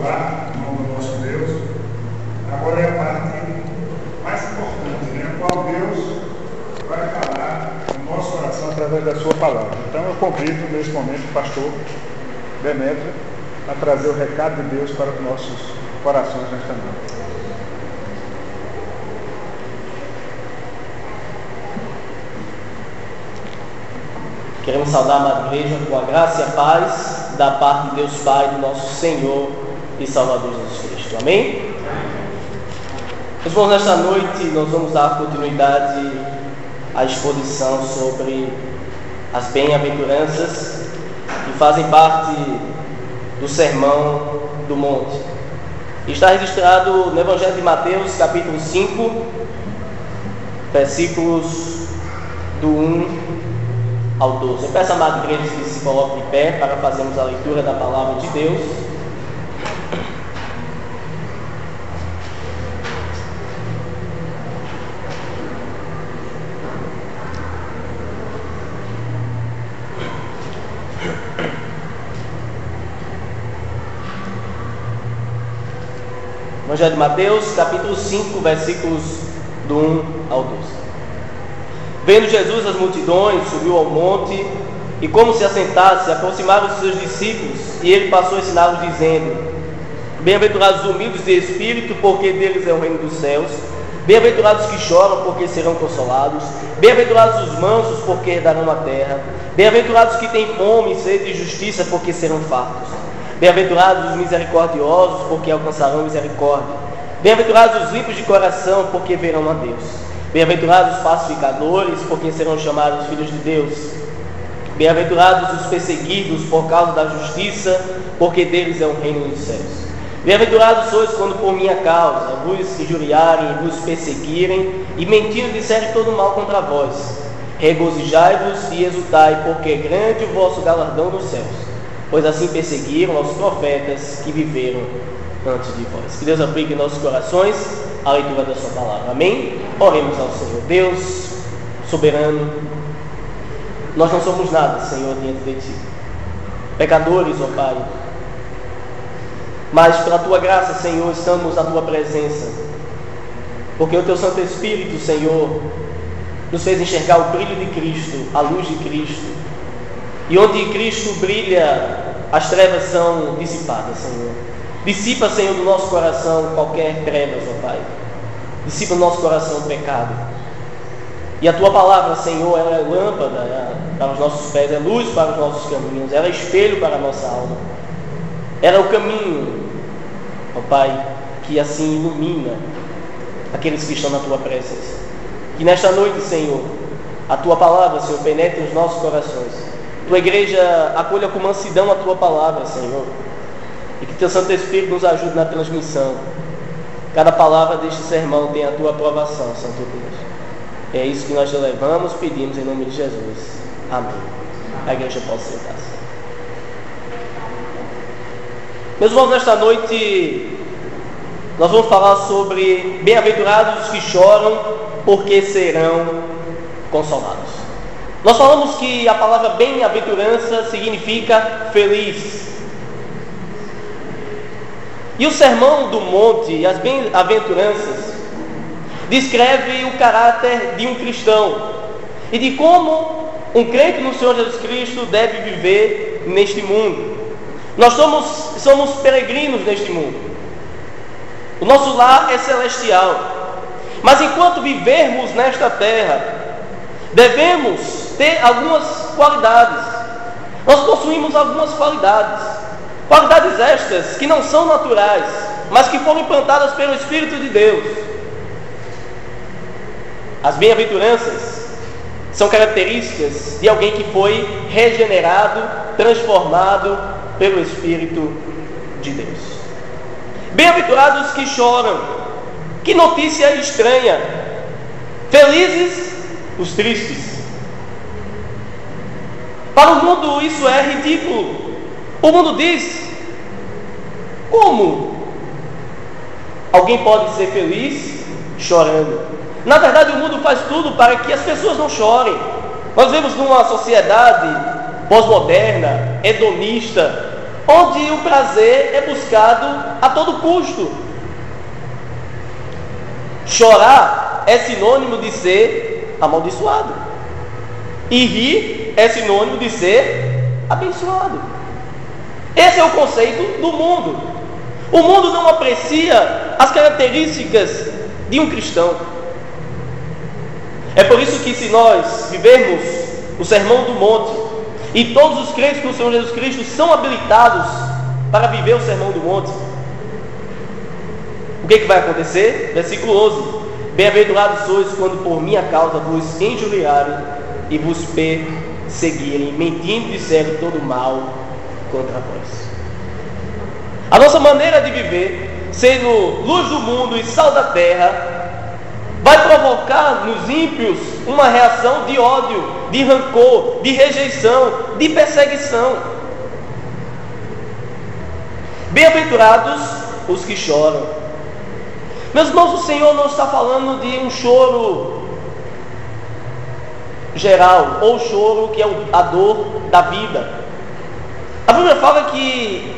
louvar o nome do nosso Deus. Agora é a parte mais importante, né? Qual Deus vai falar no nosso coração através da sua palavra. Então eu convido nesse momento o pastor Demétrio a trazer o recado de Deus para os nossos corações nesta noite. Queremos saudar a amada igreja com a graça e a paz da parte de Deus Pai, do nosso Senhor e Salvador Jesus Cristo. Amém? Meus irmãos, nesta noite nós vamos dar continuidade à exposição sobre as bem-aventuranças que fazem parte do Sermão do Monte. Está registrado no Evangelho de Mateus, capítulo 5, versículos do 1 ao 12. Eu peço à amada igreja que se coloque de pé para fazermos a leitura da palavra de Deus. Evangelho de Mateus, capítulo 5, versículos do 1 ao 12. Vendo Jesus as multidões, subiu ao monte, e como se assentasse, aproximaram os seus discípulos, e ele passou a ensiná-los, dizendo: Bem-aventurados os humildes de espírito, porque deles é o reino dos céus. Bem-aventurados que choram, porque serão consolados. Bem-aventurados os mansos, porque herdarão a terra. Bem-aventurados que têm fome e sede de justiça, porque serão fartos. Bem-aventurados os misericordiosos, porque alcançarão misericórdia. Bem-aventurados os limpos de coração, porque verão a Deus. Bem-aventurados os pacificadores, porque serão chamados filhos de Deus. Bem-aventurados os perseguidos por causa da justiça, porque deles é o reino dos céus. Bem-aventurados sois quando por minha causa vos injuriarem e vos perseguirem, e mentindo disserem todo mal contra vós. Regozijai-vos e exultai, porque é grande o vosso galardão nos céus, pois assim perseguiram aos profetas que viveram antes de vós. Que Deus aplique em nossos corações a leitura da sua palavra. Amém? Oremos ao Senhor. Deus soberano, nós não somos nada, Senhor, diante de Ti, pecadores, ó Pai, mas pela Tua graça, Senhor, estamos na Tua presença, porque o Teu Santo Espírito, Senhor, nos fez enxergar o brilho de Cristo, a luz de Cristo, e onde Cristo brilha, as trevas são dissipadas, Senhor. Dissipa, Senhor, do nosso coração qualquer trevas, ó Pai. Dissipa do nosso coração o pecado. E a Tua palavra, Senhor, ela é lâmpada para os nossos pés, é luz para os nossos caminhos, ela é espelho para a nossa alma. Ela é o caminho, ó Pai, que assim ilumina aqueles que estão na Tua presença. Que nesta noite, Senhor, a Tua palavra, Senhor, penetre nos nossos corações. Tua igreja acolha com mansidão a Tua palavra, Senhor. E que Teu Santo Espírito nos ajude na transmissão. Cada palavra deste sermão tem a Tua aprovação, Santo Deus. É isso que nós te levamos, pedimos em nome de Jesus. Amém. A igreja pode sentar-se. Meus irmãos, nesta noite nós vamos falar sobre bem-aventurados os que choram, porque serão consolados. Nós falamos que a palavra bem-aventurança significa feliz. E o Sermão do Monte e as bem-aventuranças descreve o caráter de um cristão e de como um crente no Senhor Jesus Cristo deve viver neste mundo. Nós somos peregrinos neste mundo. O nosso lar é celestial. Mas enquanto vivermos nesta terra, devemos ter algumas qualidades. Nós possuímos algumas qualidades. Qualidades estas que não são naturais, mas que foram implantadas pelo Espírito de Deus. As bem-aventuranças são características de alguém que foi regenerado, transformado pelo Espírito de Deus. Bem-aventurados que choram. Que notícia estranha. Felizes os tristes. Para o mundo isso é ridículo. O mundo diz: como alguém pode ser feliz chorando? Na verdade, o mundo faz tudo para que as pessoas não chorem. Nós vivemos numa sociedade pós-moderna, hedonista, onde o prazer é buscado a todo custo. Chorar é sinônimo de ser amaldiçoado, e rir é sinônimo de ser abençoado. Esse é o conceito do mundo. O mundo não aprecia as características de um cristão. É por isso que, se nós vivermos o Sermão do Monte, e todos os crentes no Senhor Jesus Cristo são habilitados para viver o Sermão do Monte, o que vai acontecer? Versículo 11: Bem-aventurados sois quando por minha causa vos injuriarem e vos perseguirem, mentindo disserem todo mal contra vós. A nossa maneira de viver, sendo luz do mundo e sal da terra, vai provocar nos ímpios uma reação de ódio, de rancor, de rejeição, de perseguição. Bem-aventurados os que choram. Meus irmãos, o Senhor não está falando de um choro geral, ou choro que é a dor da vida. A Bíblia fala que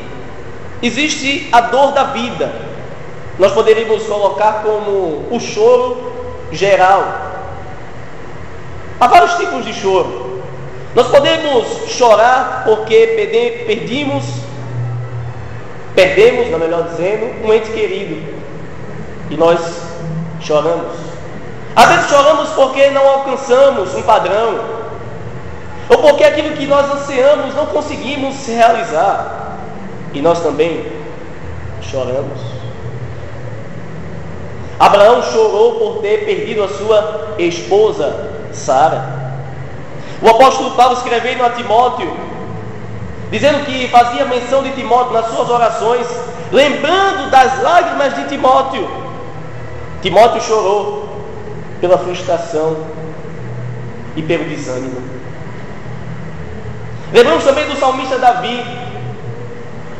existe a dor da vida. Nós poderíamos colocar como o choro geral. Há vários tipos de choro. Nós podemos chorar porque perdemos, na melhor dizendo, um ente querido, e nós choramos. Às vezes choramos porque não alcançamos um padrão, ou porque aquilo que nós ansiamos não conseguimos realizar, e nós também choramos. Abraão chorou por ter perdido a sua esposa Sara. O apóstolo Paulo escrevendo a Timóteo, dizendo que fazia menção de Timóteo nas suas orações, lembrando das lágrimas de Timóteo. Timóteo chorou pela frustração e pelo desânimo. Lembramos também do salmista Davi,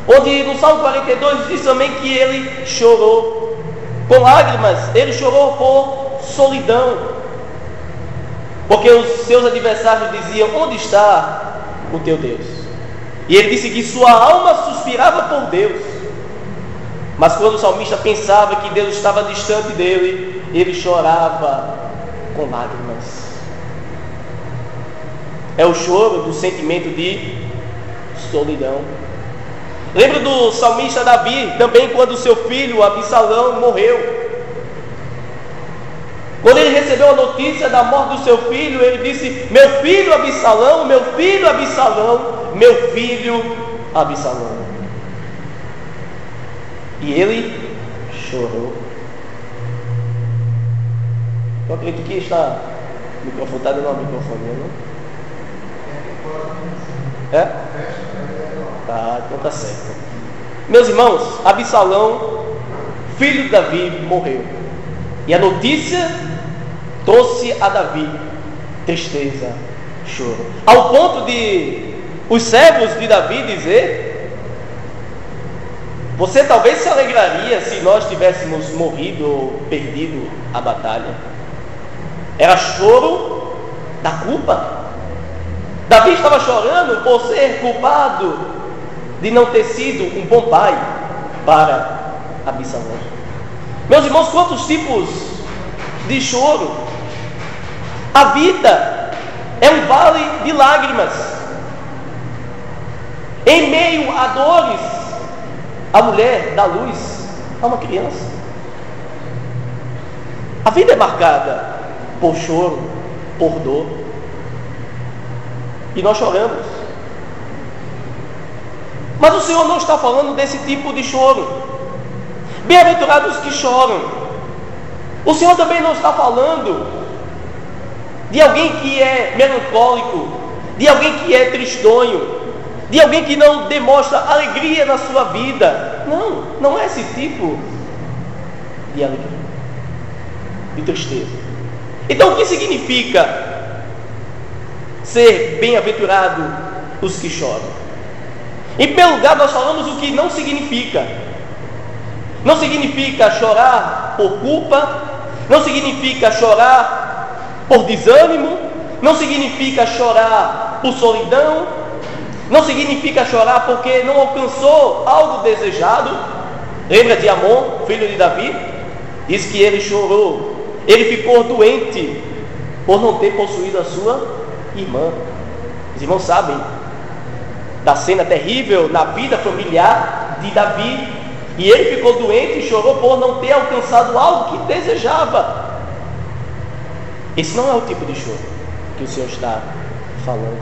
onde no Salmo 42 diz também que ele chorou com lágrimas, ele chorou por solidão, porque os seus adversários diziam: onde está o teu Deus? E ele disse que sua alma suspirava por Deus. Mas quando o salmista pensava que Deus estava distante dele, ele chorava com lágrimas. É o choro do sentimento de solidão. Lembra do salmista Davi, também quando seu filho Absalão morreu. Quando ele recebeu a notícia da morte do seu filho, ele disse: meu filho Absalão, meu filho Absalão, meu filho Absalão. E ele chorou. Eu acredito que está microfonado, não é microfone, não? É? Tá, então tá certo. Meus irmãos, Absalão, filho de Davi, morreu. E a notícia trouxe a Davi tristeza, choro. Ao ponto de os servos de Davi dizer: você talvez se alegraria se nós tivéssemos morrido ou perdido a batalha. Era choro da culpa. Davi estava chorando por ser culpado de não ter sido um bom pai para Absalão. Meus irmãos, quantos tipos de choro? A vida é um vale de lágrimas. Em meio a dores, a mulher dá luz a uma criança. A vida é marcada por choro, por dor, e nós choramos. Mas o Senhor não está falando desse tipo de choro. Bem-aventurados que choram. O Senhor também não está falando de alguém que é melancólico, de alguém que é tristonho, de alguém que não demonstra alegria na sua vida. Não, não é esse tipo de alegria, de tristeza. Então, o que significa ser bem-aventurado os que choram? Em primeiro lugar, nós falamos o que não significa. Não significa chorar por culpa, não significa chorar por desânimo, não significa chorar por solidão, Não significa chorar porque não alcançou algo desejado. Lembra de Amon, filho de Davi? Diz que ele chorou, ele ficou doente por não ter possuído a sua irmã. Os irmãos sabem da cena terrível na vida familiar de Davi, e ele ficou doente e chorou por não ter alcançado algo que desejava. Esse não é o tipo de choro que o Senhor está falando.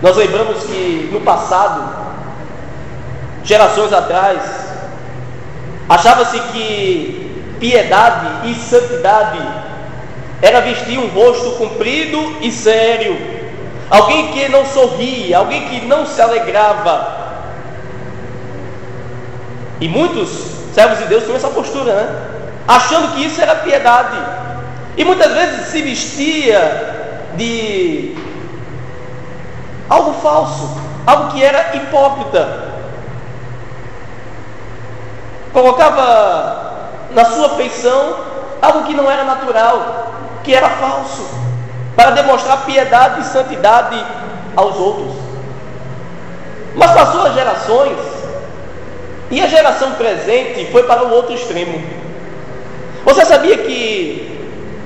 Nós lembramos que no passado, gerações atrás, achava-se que piedade e santidade era vestir um rosto comprido e sério, alguém que não sorria, alguém que não se alegrava. E muitos servos de Deus tinham essa postura, né? Achando que isso era piedade, e muitas vezes se vestia de algo falso, algo que era hipócrita. Colocava na sua feição algo que não era natural, que era falso, para demonstrar piedade e santidade aos outros. Mas passou as gerações, e a geração presente foi para o outro extremo. Você sabia que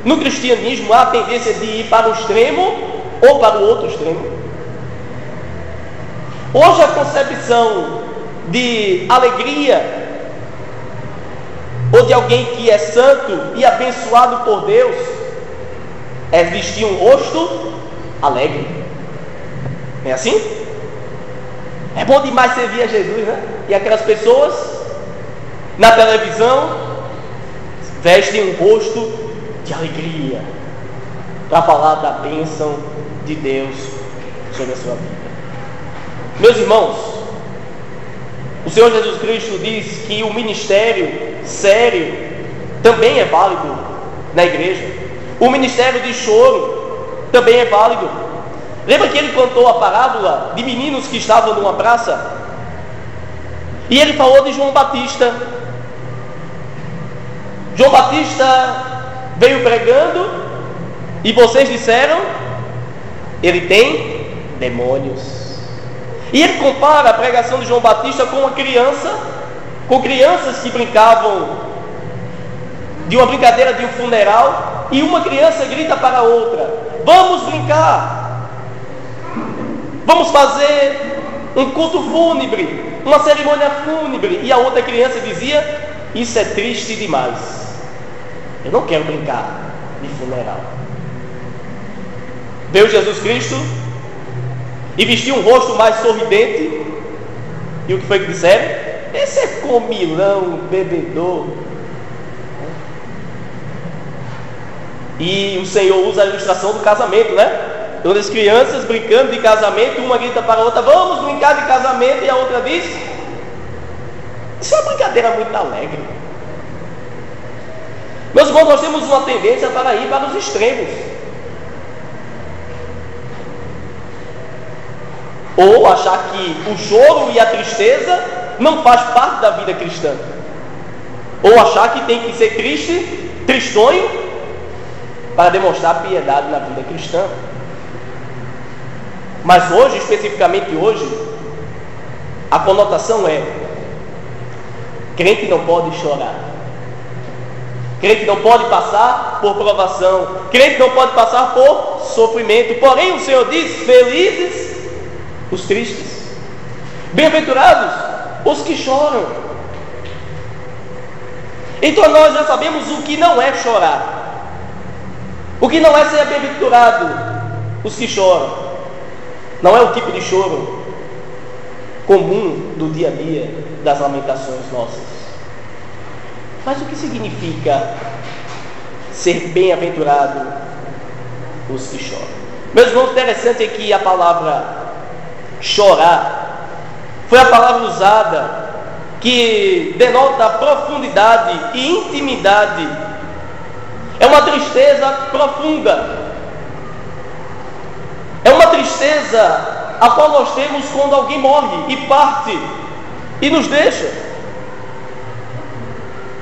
no cristianismo há a tendência de ir para o extremo ou para o outro extremo? Hoje a concepção de alegria, ou de alguém que é santo e abençoado por Deus, é vestir um rosto alegre. Não é assim? É bom demais servir a Jesus, né? E aquelas pessoas na televisão vestem um rosto de alegria para falar da bênção de Deus sobre a sua vida. Meus irmãos, o Senhor Jesus Cristo diz que o ministério sério também é válido na igreja. O ministério de choro também é válido. Lembra que ele contou a parábola de meninos que estavam numa praça? E ele falou de João Batista. João Batista veio pregando, e vocês disseram, ele tem demônios. E ele compara a pregação de João Batista com uma criança, com crianças que brincavam de uma brincadeira de um funeral, e uma criança grita para a outra: vamos brincar, vamos fazer um culto fúnebre, uma cerimônia fúnebre. E a outra criança dizia: isso é triste demais, eu não quero brincar de funeral. Veio Jesus Cristo e vestiu um rosto mais sorridente, e o que foi que disseram? Esse é comilão, bebedor. E o Senhor usa a ilustração do casamento, né? Todas as crianças brincando de casamento, uma grita para a outra: vamos brincar de casamento, e a outra diz: isso é uma brincadeira muito alegre. Meus irmãos, nós temos uma tendência para ir para os extremos, ou achar que o choro e a tristeza não faz parte da vida cristã, ou achar que tem que ser triste, tristonho, para demonstrar piedade na vida cristã. Mas hoje, especificamente hoje, a conotação é: crente não pode chorar, crente não pode passar por provação, crente não pode passar por sofrimento. Porém o Senhor diz: felizes os tristes, bem-aventurados os que choram. Então nós já sabemos o que não é chorar, o que não é ser bem-aventurado os que choram. Não é o tipo de choro comum do dia a dia, das lamentações nossas. Mas o que significa ser bem-aventurado os que choram? Meus irmãos, interessante é que a palavra chorar foi a palavra usada que denota profundidade e intimidade. É uma tristeza profunda, é uma tristeza a qual nós temos quando alguém morre e parte e nos deixa.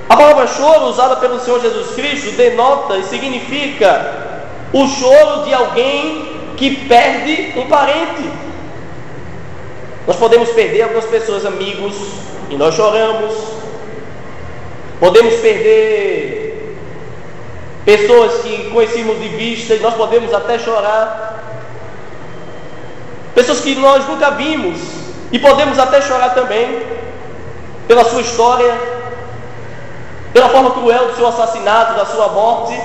A palavra choro usada pelo Senhor Jesus Cristo denota e significa o choro de alguém que perde um parente. Nós podemos perder algumas pessoas, amigos, e nós choramos. Podemos perder pessoas que conhecemos de vista e nós podemos até chorar. Pessoas que nós nunca vimos e podemos até chorar também pela sua história, pela forma cruel do seu assassinato, da sua morte.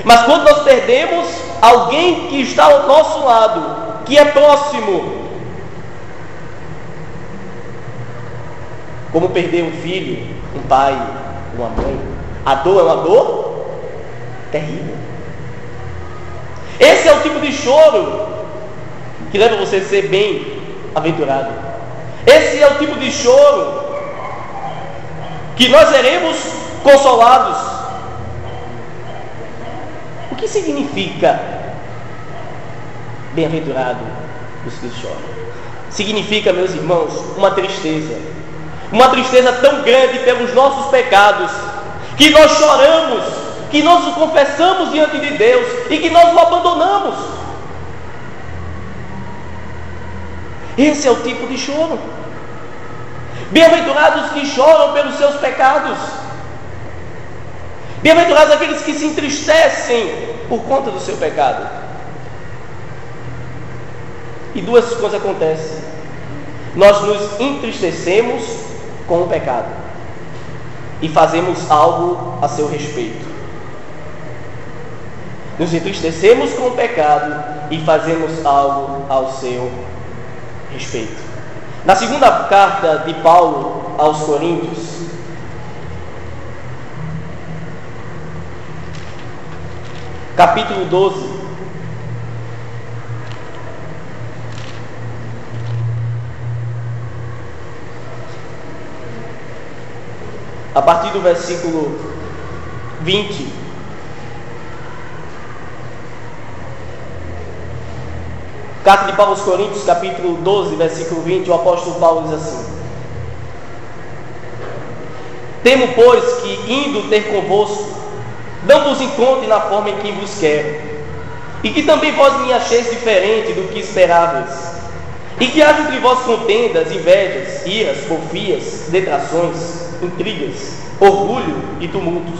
Mas quando nós perdemos alguém que está ao nosso lado, que é próximo, como perder um filho, um pai, uma mãe, a dor é uma dor terrível. Esse é o tipo de choro que leva você a ser bem-aventurado. Esse é o tipo de choro que nós seremos consolados. O que significa bem-aventurado os que choram? Significa, meus irmãos, uma tristeza tão grande pelos nossos pecados, que nós choramos, que nós o confessamos diante de Deus e que nós o abandonamos. Esse é o tipo de choro. Bem-aventurados que choram pelos seus pecados. Bem-aventurados aqueles que se entristecem por conta do seu pecado. E duas coisas acontecem: nós nos entristecemos com o pecado e fazemos algo a seu respeito. Nos entristecemos com o pecado e fazemos algo ao seu respeito. Na segunda carta de Paulo aos Coríntios, capítulo 12, a partir do versículo 20, carta de Paulo aos Coríntios, capítulo 12, versículo 20, o apóstolo Paulo diz assim: temo, pois, que indo ter convosco, não vos encontre na forma em que vos quero, e que também vós me acheis diferente do que esperáveis, e que haja entre vós contendas, invejas, iras, porfias, detrações, intrigas, orgulho e tumultos.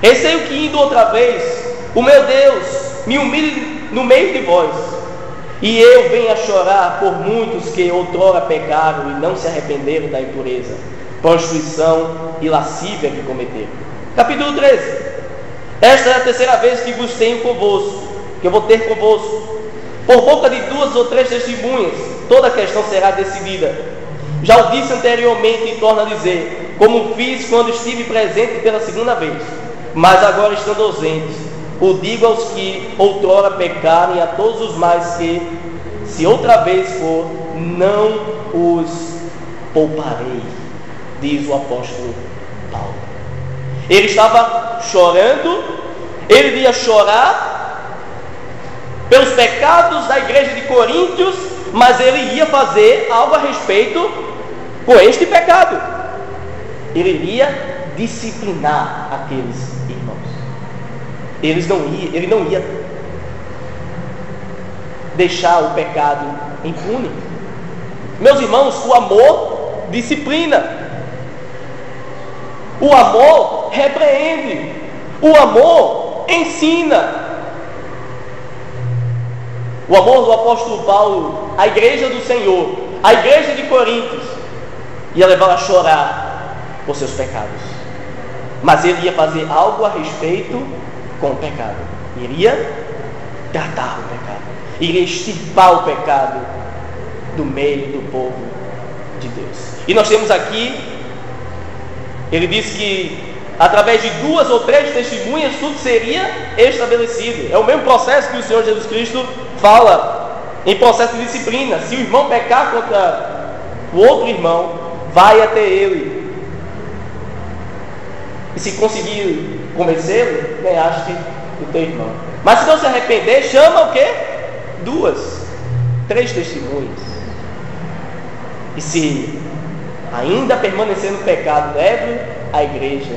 Receio que, indo outra vez, o meu Deus me humilhe no meio de vós, e eu venha chorar por muitos que outrora pecaram e não se arrependeram da impureza, prostituição e lascívia que cometeram. Capítulo 13. Esta é a terceira vez que vos tenho convosco, que eu vou ter convosco. Por boca de 2 ou 3 testemunhas, toda a questão será decidida. Já o disse anteriormente e torno a dizer, como fiz quando estive presente pela segunda vez. Mas agora, estando ausente, o digo aos que outrora pecaram e a todos os mais que, se outra vez for, não os pouparei, diz o apóstolo Paulo. Ele estava chorando, ele ia chorar pelos pecados da igreja de Coríntios, mas ele ia fazer algo a respeito com este pecado. Ele iria disciplinar aqueles irmãos. Ele não ia deixar o pecado impune. Meus irmãos, o amor disciplina. O amor repreende. O amor ensina. O amor do apóstolo Paulo, a igreja do Senhor, a igreja de Coríntios, ia levá-la a chorar por seus pecados. Mas ele ia fazer algo a respeito com o pecado. Iria tratar o pecado. Iria extirpar o pecado do meio do povo de Deus. E nós temos aqui, ele diz que através de 2 ou 3 testemunhas tudo seria estabelecido. É o mesmo processo que o Senhor Jesus Cristo fala em processo de disciplina. Se o irmão pecar contra o outro irmão, vai até ele. E se conseguir convencê-lo, ganhaste o teu irmão. Mas se não se arrepender, chama o quê? 2, 3 testemunhas. E se ainda permanecer no pecado, leve a igreja.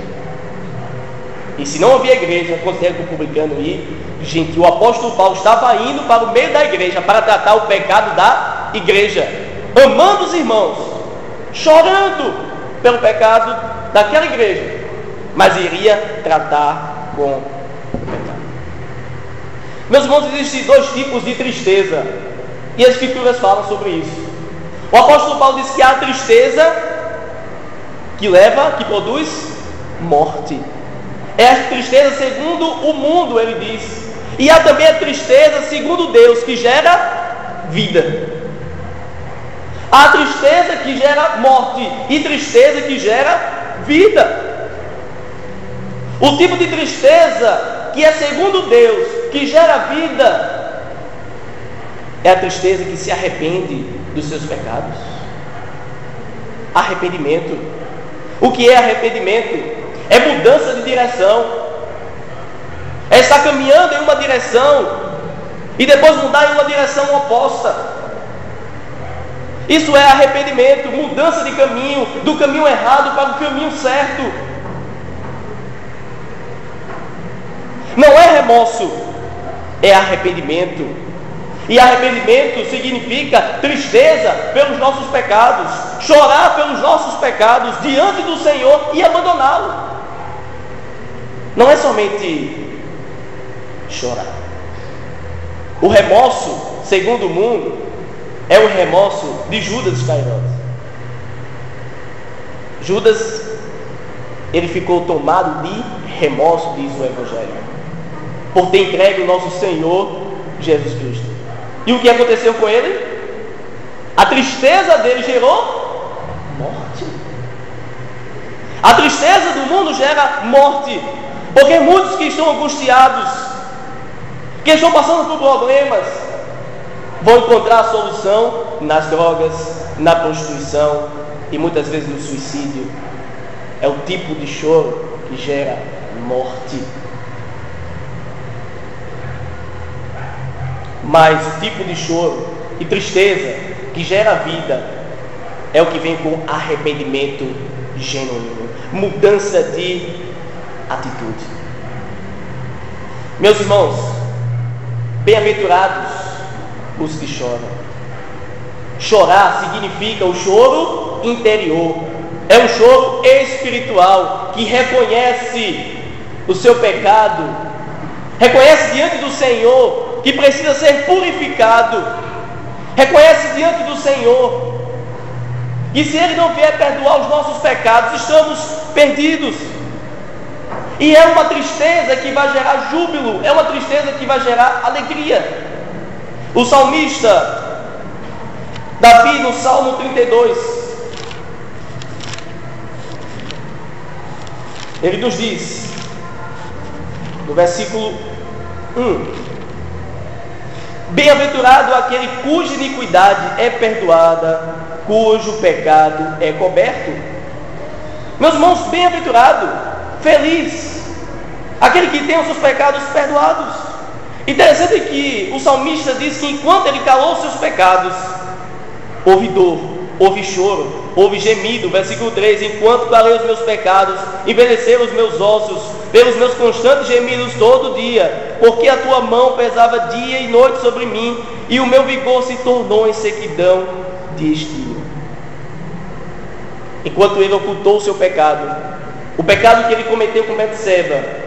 E se não havia igreja, considere que o publicano ir. Gente, o apóstolo Paulo estava indo para o meio da igreja para tratar o pecado da igreja. amando os irmãos, chorando pelo pecado daquela igreja, mas iria tratar com o pecado. Meus irmãos, existem dois tipos de tristeza, e as Escrituras falam sobre isso. O apóstolo Paulo diz que há tristeza que produz morte. É a tristeza segundo o mundo, ele diz. E há também a tristeza segundo Deus, que gera vida. Há tristeza que gera morte e tristeza que gera vida. O tipo de tristeza que é segundo Deus, que gera vida, é a tristeza que se arrepende dos seus pecados. Arrependimento. O que é arrependimento? É mudança de direção. É estar caminhando em uma direção e depois mudar em uma direção oposta. Isso é arrependimento, mudança de caminho, do caminho errado para o caminho certo. Não é remorso, é arrependimento. E arrependimento significa tristeza pelos nossos pecados, chorar pelos nossos pecados diante do Senhor e abandoná-lo. Não é somente chorar. O remorso, segundo o mundo, é o remorso de Judas Iscariotes. Judas, ele ficou tomado de remorso, diz o Evangelho, por ter entregue o nosso Senhor Jesus Cristo. E o que aconteceu com ele? A tristeza dele gerou morte. A tristeza do mundo gera morte, porque muitos que estão angustiados, que estão passando por problemas, vão encontrar a solução nas drogas, na prostituição e muitas vezes no suicídio. É o tipo de choro que gera morte. Mas o tipo de choro e tristeza que gera vida é o que vem com arrependimento genuíno, mudança de atitude. Meus irmãos, bem-aventurados os que choram. Chorar significa o choro interior, é um choro espiritual que reconhece o seu pecado, reconhece diante do Senhor que precisa ser purificado, reconhece diante do Senhor que se Ele não vier perdoar os nossos pecados, estamos perdidos. E é uma tristeza que vai gerar júbilo, é uma tristeza que vai gerar alegria. O salmista Davi, no Salmo 32, ele nos diz, no versículo 1: bem-aventurado aquele cuja iniquidade é perdoada, cujo pecado é coberto. Meus irmãos, bem-aventurado, feliz, aquele que tem os seus pecados perdoados. Interessante que o salmista diz que enquanto ele calou os seus pecados, houve dor, houve choro, houve gemido. Versículo 3: enquanto calei os meus pecados, envelheceram os meus ossos, pelos meus constantes gemidos todo dia, porque a tua mão pesava dia e noite sobre mim, e o meu vigor se tornou em sequidão de estio. Enquanto ele ocultou o seu pecado, o pecado que ele cometeu com Betseba,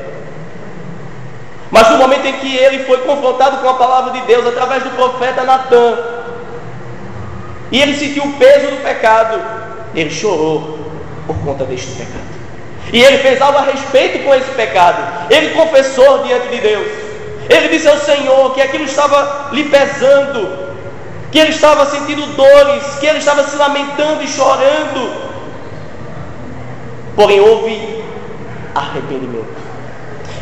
mas no momento em que ele foi confrontado com a palavra de Deus através do profeta Natã, e ele sentiu o peso do pecado, ele chorou por conta deste pecado. E ele fez algo a respeito com esse pecado. Ele confessou diante de Deus. Ele disse ao Senhor que aquilo estava lhe pesando, que ele estava sentindo dores, que ele estava se lamentando e chorando. Porém houve arrependimento.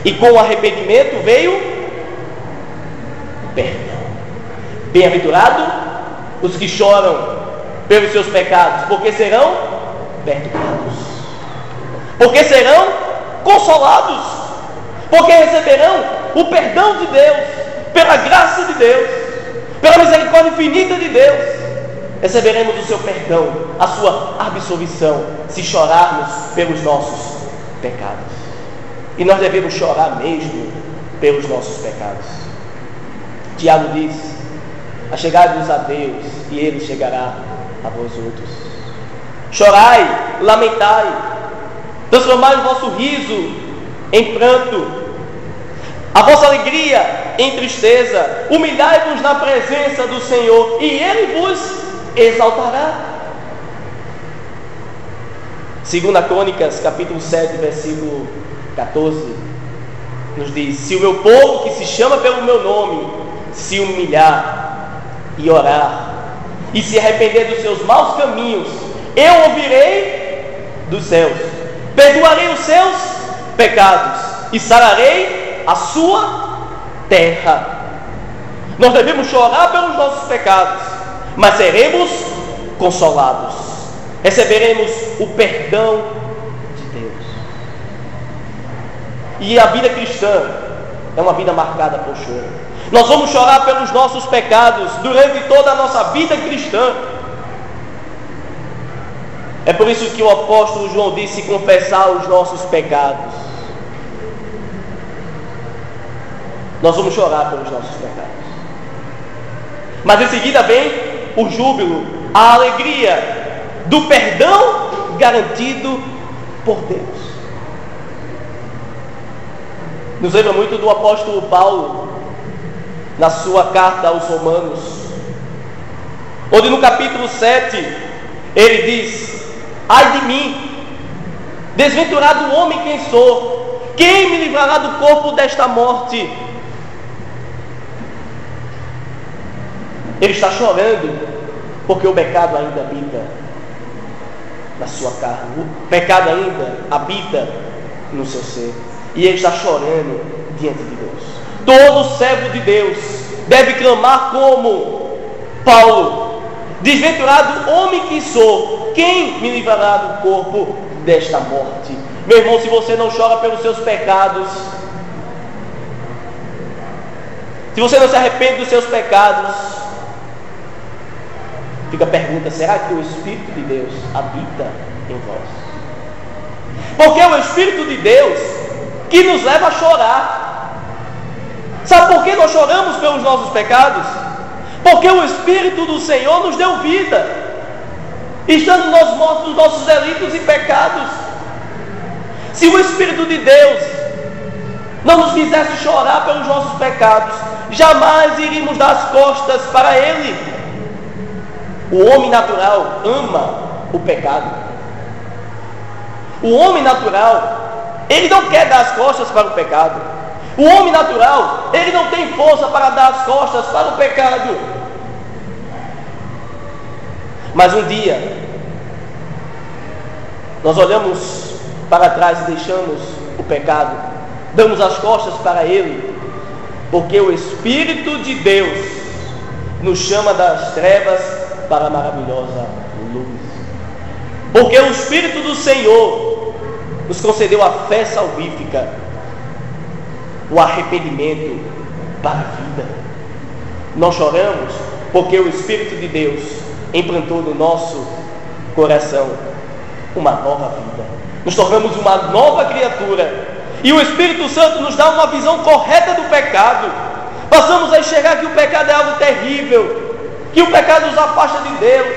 E com o arrependimento veio perdão. Bem-aventurado os que choram pelos seus pecados, porque serão perdoados, porque serão consolados, porque receberão o perdão de Deus, pela graça de Deus, pela misericórdia infinita de Deus. Receberemos o seu perdão, a sua absolvição, se chorarmos pelos nossos pecados. E nós devemos chorar mesmo pelos nossos pecados. Tiago diz: achegai-vos a Deus, e Ele chegará a vós outros. Chorai, lamentai, transformai o vosso riso em pranto, a vossa alegria em tristeza. Humilhai-vos na presença do Senhor e Ele vos exaltará. 2 Crônicas, capítulo 7, versículo 14, nos diz: se o meu povo, que se chama pelo meu nome, se humilhar e orar, e se arrepender dos seus maus caminhos, eu ouvirei dos céus, perdoarei os seus pecados e sararei a sua terra. Nós devemos chorar pelos nossos pecados, mas seremos consolados, receberemos o perdão de Deus. E a vida cristã é uma vida marcada por choro. Nós vamos chorar pelos nossos pecados durante toda a nossa vida cristã. É por isso que o apóstolo João disse: confessar os nossos pecados. Nós vamos chorar pelos nossos pecados. Mas em seguida vem o júbilo, a alegria do perdão garantido por Deus. Nos lembra muito do apóstolo Paulo, na sua carta aos Romanos, onde no capítulo 7, ele diz: ai de mim, desventurado homem quem sou, quem me livrará do corpo desta morte? Ele está chorando, porque o pecado ainda habita na sua carne, o pecado ainda habita no seu ser, e ele está chorando diante de Deus. Todo servo de Deus deve clamar como Paulo: desventurado homem que sou, quem me livrará do corpo desta morte? Meu irmão, se você não chora pelos seus pecados, se você não se arrepende dos seus pecados, fica a pergunta: será que o Espírito de Deus habita em vós? Porque é o Espírito de Deus que nos leva a chorar. Sabe por que nós choramos pelos nossos pecados? Porque o Espírito do Senhor nos deu vida, estando nós mortos nos nossos delitos e pecados. Se o Espírito de Deus não nos fizesse chorar pelos nossos pecados, jamais iríamos dar as costas para Ele. O homem natural ama o pecado. O homem natural, ele não quer dar as costas para o pecado. O homem natural, ele não tem força para dar as costas para o pecado. Mas um dia, nós olhamos para trás e deixamos o pecado, damos as costas para ele, porque o Espírito de Deus nos chama das trevas para a maravilhosa luz. Porque o Espírito do Senhor nos concedeu a fé salvífica, o arrependimento para a vida. Nós choramos porque o Espírito de Deus implantou no nosso coração uma nova vida. Nos tornamos uma nova criatura, e o Espírito Santo nos dá uma visão correta do pecado. Passamos a enxergar que o pecado é algo terrível, que o pecado nos afasta de Deus,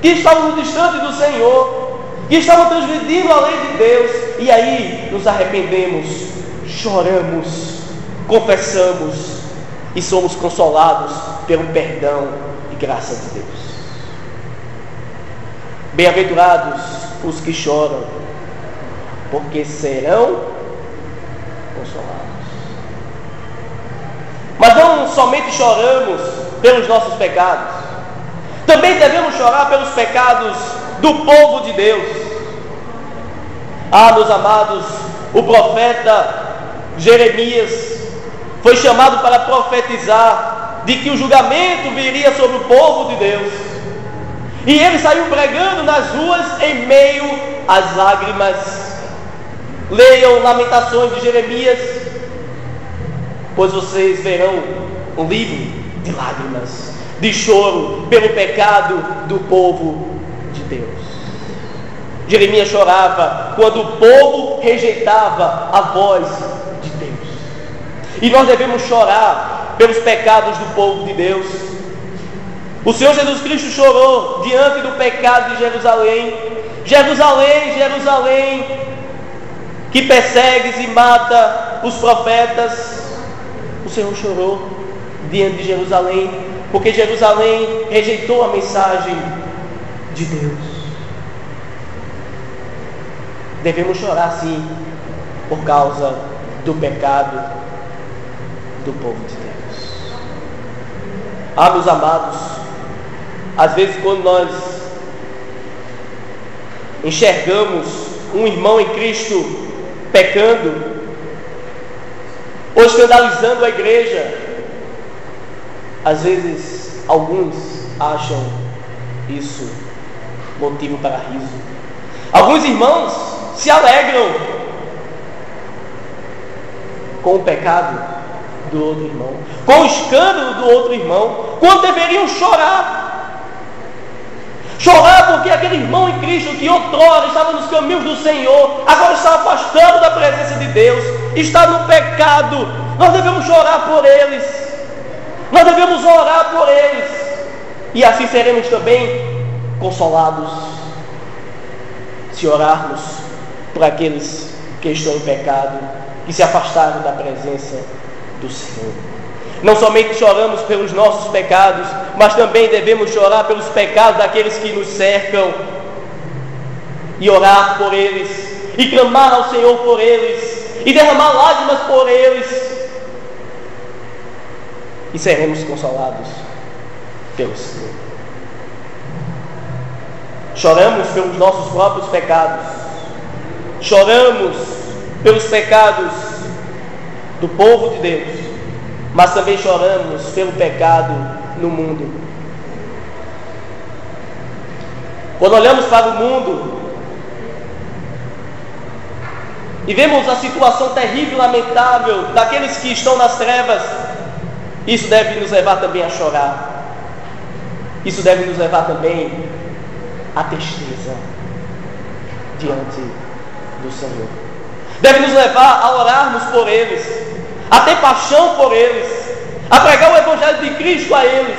que estamos distantes do Senhor, que estamos transgredindo a lei de Deus, e aí nos arrependemos, choramos, confessamos e somos consolados pelo perdão e graça de Deus. Bem-aventurados os que choram, porque serão consolados. Mas não somente choramos pelos nossos pecados, também devemos chorar pelos pecados do povo de Deus. Meus amados, o profeta Jeremias foi chamado para profetizar de que o julgamento viria sobre o povo de Deus, e ele saiu pregando nas ruas em meio às lágrimas. Leiam Lamentações de Jeremias, pois vocês verão um livro de lágrimas, de choro pelo pecado do povo de Deus. Jeremias chorava quando o povo rejeitava a voz de Deus. E nós devemos chorar pelos pecados do povo de Deus. O Senhor Jesus Cristo chorou diante do pecado de Jerusalém. Jerusalém, Jerusalém, que persegues e mata os profetas. O Senhor chorou diante de Jerusalém, porque Jerusalém rejeitou a mensagem de Deus. Devemos chorar sim, por causa do pecado do povo de Deus. Meus amados, às vezes quando nós enxergamos um irmão em Cristo pecando ou escandalizando a igreja, às vezes alguns acham isso motivo para riso. Alguns irmãos se alegram com o pecado do outro irmão, com o escândalo do outro irmão, quando deveriam chorar. Chorar porque aquele irmão em Cristo que outrora estava nos caminhos do Senhor, agora está afastado da presença de Deus, está no pecado. Nós devemos chorar por eles, nós devemos orar por eles, e assim seremos também consolados, se orarmos por aqueles que estão em pecado, que se afastaram da presença do Senhor. Não somente choramos pelos nossos pecados, mas também devemos chorar pelos pecados daqueles que nos cercam, e orar por eles, e clamar ao Senhor por eles, e derramar lágrimas por eles, e seremos consolados pelo Senhor. Choramos pelos nossos próprios pecados, choramos pelos pecados do povo de Deus, mas também choramos pelo pecado no mundo. Quando olhamos para o mundo e vemos a situação terrível e lamentável daqueles que estão nas trevas, isso deve nos levar também a chorar. Isso deve nos levar também à tristeza diante do Senhor. Deve nos levar a orarmos por eles, a ter paixão por eles, a pregar o Evangelho de Cristo a eles,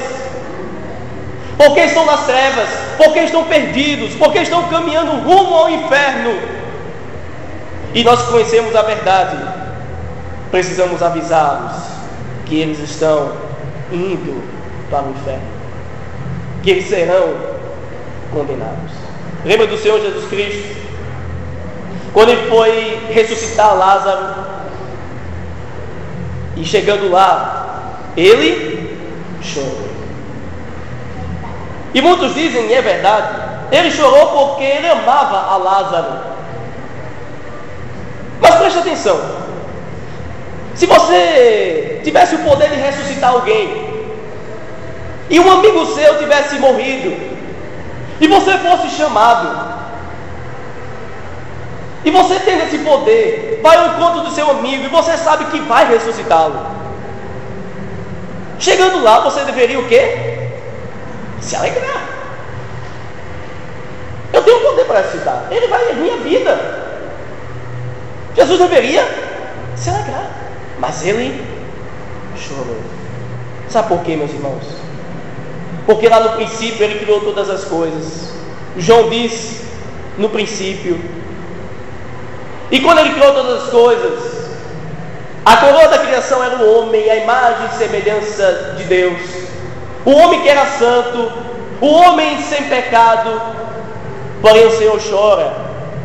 porque estão nas trevas, porque estão perdidos, porque estão caminhando rumo ao inferno, e nós conhecemos a verdade, precisamos avisá-los que eles estão indo para o inferno, que eles serão condenados. Lembra do Senhor Jesus Cristo, quando ele foi ressuscitar Lázaro, e chegando lá, ele chorou. E muitos dizem, e é verdade, ele chorou porque ele amava a Lázaro. Mas preste atenção, se você tivesse o poder de ressuscitar alguém, e um amigo seu tivesse morrido, e você fosse chamado, e você tendo esse poder, vai ao encontro do seu amigo, e você sabe que vai ressuscitá-lo. Chegando lá, você deveria o quê? Se alegrar. Eu tenho poder para ressuscitar, ele vai em minha vida. Jesus deveria se alegrar, mas ele chorou. Sabe por quê, meus irmãos? Porque lá no princípio ele criou todas as coisas. João diz, no princípio. E quando ele criou todas as coisas, a coroa da criação era o homem, a imagem e semelhança de Deus. O homem que era santo, o homem sem pecado. Porém o Senhor chora,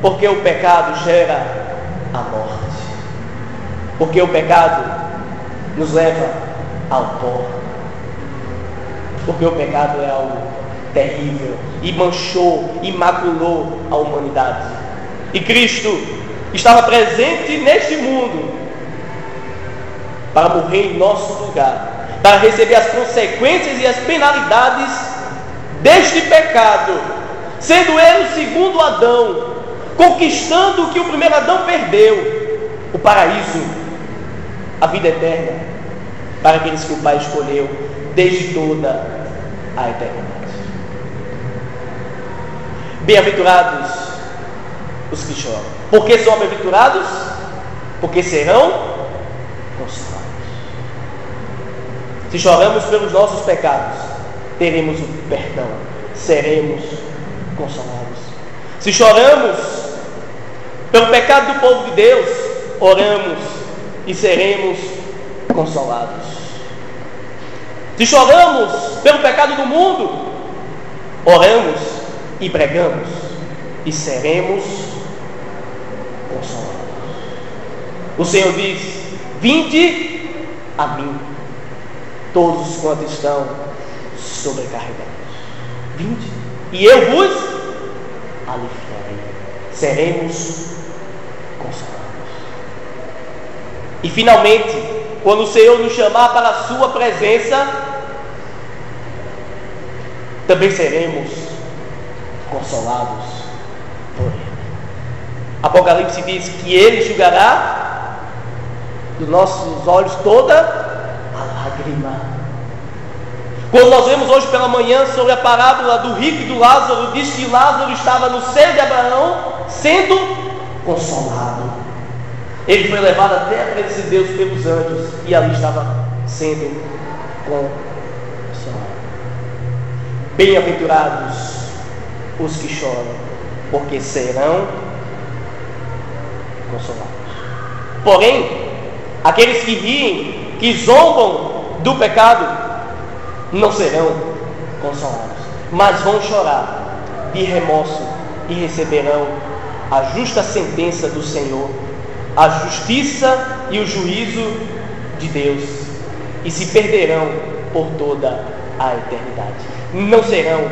porque o pecado gera a morte. Porque o pecado nos leva ao pó. Porque o pecado é algo terrível, e manchou, e maculou a humanidade. E Cristo estava presente neste mundo para morrer em nosso lugar, para receber as consequências e as penalidades deste pecado, sendo ele o segundo Adão, conquistando o que o primeiro Adão perdeu, o paraíso, a vida eterna, para aqueles que o Pai escolheu desde toda a eternidade. Bem-aventurados os que choram. Por que são bem-aventurados? Porque serão consolados. Se choramos pelos nossos pecados, teremos o perdão, seremos consolados. Se choramos pelo pecado do povo de Deus, oramos e seremos consolados. Se choramos pelo pecado do mundo, oramos e pregamos e seremos consolados. O Senhor diz: vinde a mim, todos quantos estão sobrecarregados. Vinde, e eu vos aliviarei. Seremos consolados. E finalmente, quando o Senhor nos chamar para a sua presença, também seremos consolados por Ele. Apocalipse diz que Ele enxugará dos nossos olhos toda a lágrima. Quando nós vemos hoje pela manhã sobre a parábola do rico e do Lázaro, diz que Lázaro estava no seio de Abraão sendo consolado. Ele foi levado até a presença de Deus pelos anjos e ali estava sendo consolado. Bem-aventurados os que choram, porque serão consolados. Porém, aqueles que riem, que zombam do pecado, não serão consolados, mas vão chorar de remorso e receberão a justa sentença do Senhor, a justiça e o juízo de Deus, e se perderão por toda a eternidade. Não serão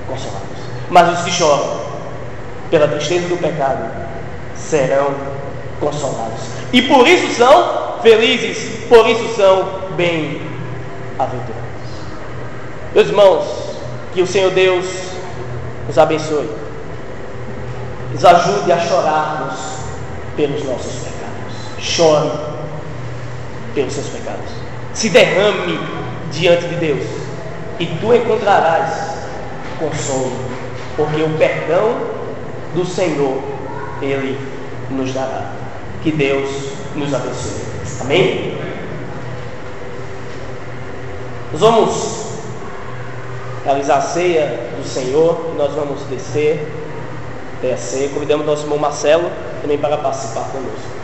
consolados, mas os que choram pela tristeza do pecado serão consolados, e por isso são felizes, por isso são bem-aventurados. Meus irmãos, que o Senhor Deus nos abençoe, nos ajude a chorarmos pelos nossos pecados. Chore pelos seus pecados, se derrame diante de Deus, e tu encontrarás consolo, porque o perdão do Senhor Ele nos dará. Que Deus nos abençoe. Amém? Nós vamos realizar a ceia do Senhor e nós vamos descer até a ceia. Convidamos nosso irmão Marcelo também para participar conosco.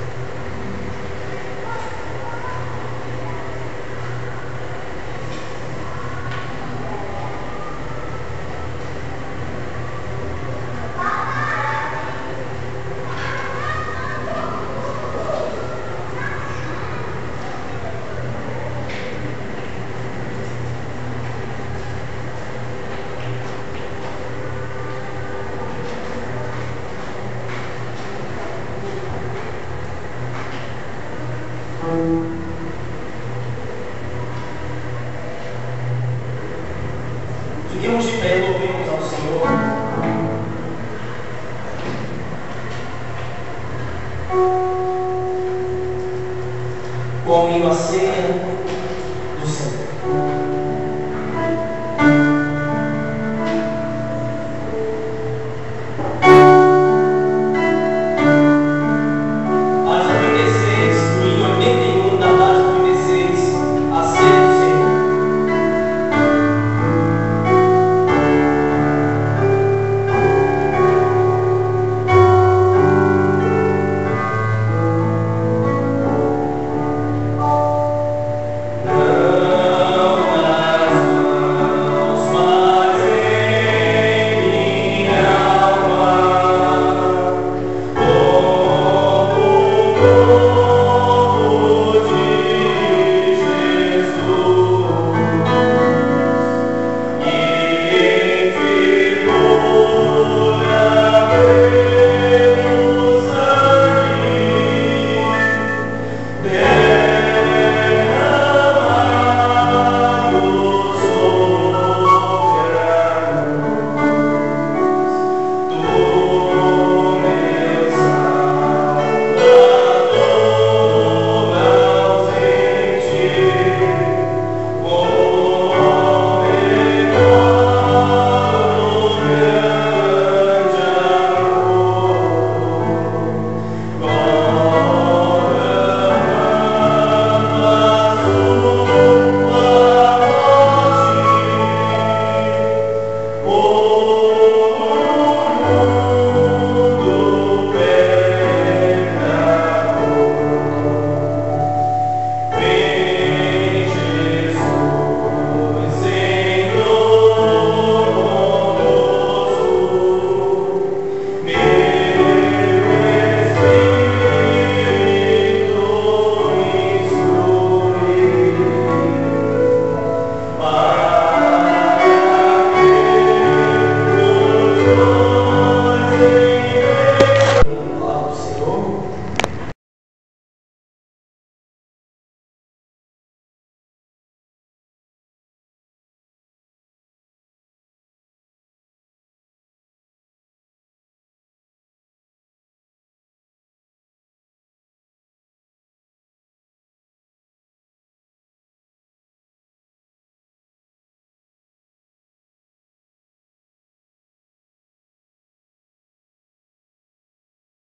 Fiquemos de pé e louvemos ao Senhor. Com a ceia